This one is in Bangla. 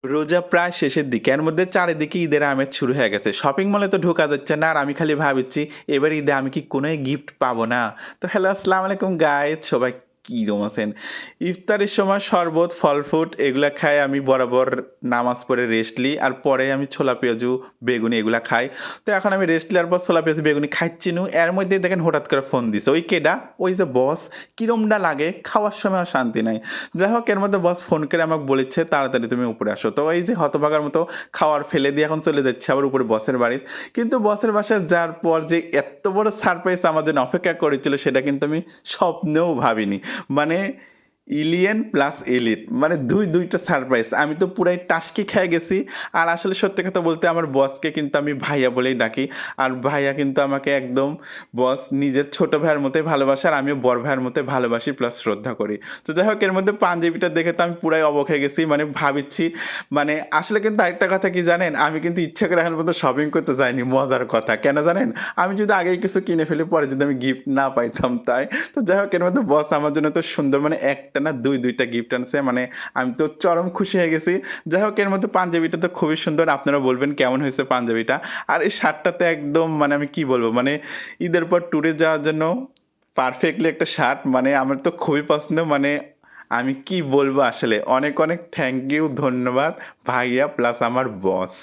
রোজা প্রায় শেষের দিকে। এর মধ্যে চারিদিকে ঈদের আমেজ শুরু হয়ে গেছে। শপিং মলে তো ঢোকা যাচ্ছে না। আর আমি খালি ভাবছি এবার ঈদে আমি কি কোনো গিফট পাবো না? তো হ্যালো আসসালামু আলাইকুম গাইস সবাই কিরম আছেন? ইফতারের সময় শরবত, ফল-ফ্রুট এগুলা খাই আমি বরাবর নামাজ পড়ে রেস্ট লিই। আর পরে আমি ছোলা পেঁয়াজু, বেগুনি এগুলা খাই। তো এখন আমি রেস্ট লিয়ার পর ছোলা পেঁয়াজু, বেগুনি খাচ্ছিনু। এর মধ্যেই দেখেন হঠাৎ করে ফোন দিছে। ওই কেডা? ওই যে বস। কিরমডা লাগে? খাওয়ার সময় আর শান্তি নাই। যাই হোক এর মধ্যে বস ফোন করে আমাকে বলেছে তাড়াতাড়ি তুমি উপরে আসো। তো এই যে হতভাগার মতো খাওয়ার ফেলে দিয়ে এখন চলে যাচ্ছি আবার উপরে বসের বাড়ি। কিন্তু বসের বাসায় যাওয়ার পর যে এত্ত বড় সারপ্রাইজ আমার জন্য অপেক্ষা করেছিল সেটা কিন্তু আমি স্বপ্নেও ভাবিনি। মানে এলিয়েন প্লাস এলিট মানে ২ টা সারপ্রাইজ। আমি তো পুরাই টাসকি খেয়ে গেছি। আর আসলে সত্যি কথা বলতে আমার বসকে কিন্তু আমি ভাইয়া বলেই ডাকি। আর ভাইয়া কিন্তু আমাকে একদম বস নিজের ছোট ভাইয়ের মতোই ভালোবাসে আর আমিও বড় ভাইয়ের মতোই ভালোবাসি প্লাস শ্রদ্ধা করি। তো যাই হোক এর মধ্যে পাঞ্জাবিটা দেখে তো আমি পুরাই অবাক হয়ে গেছি। মানে ভাবিচ্ছি মানে আসলে কিন্তু আরেকটা কথা কি জানেন? আমি কিন্তু ইচ্ছা করে এখন পর্যন্ত শপিং করতে যাইনি মজার কথা। কেন জানেন? আমি যদি আগেই কিছু কিনে ফেলি পরে যদি আমি গিফট না পাইতাম তাই। তো যাই হোক এর মধ্যে বস আমার জন্য তো সুন্দর মানে একটা না ২ টা গিফট আনছে। মানে আমি তো চরম খুশি হয়ে গেছি। যাই হোক এর মধ্যে পাঞ্জাবিটা তো খুবই সুন্দর। আপনারা বলবেন কেমন হয়েছে পাঞ্জাবিটা? আর এই শার্টটা তো একদম মানে আমি কি বলবো? মানে ঈদের পর ট্যুরে যাওয়ার জন্য পারফেক্টলি একটা শার্ট মানে আমার তো খুবই পছন্দ। মানে আমি কি বলবো আসলে? অনেক, অনেক থ্যাংক ইউ ধন্যবাদ ভাইয়া প্লাস আমার বস।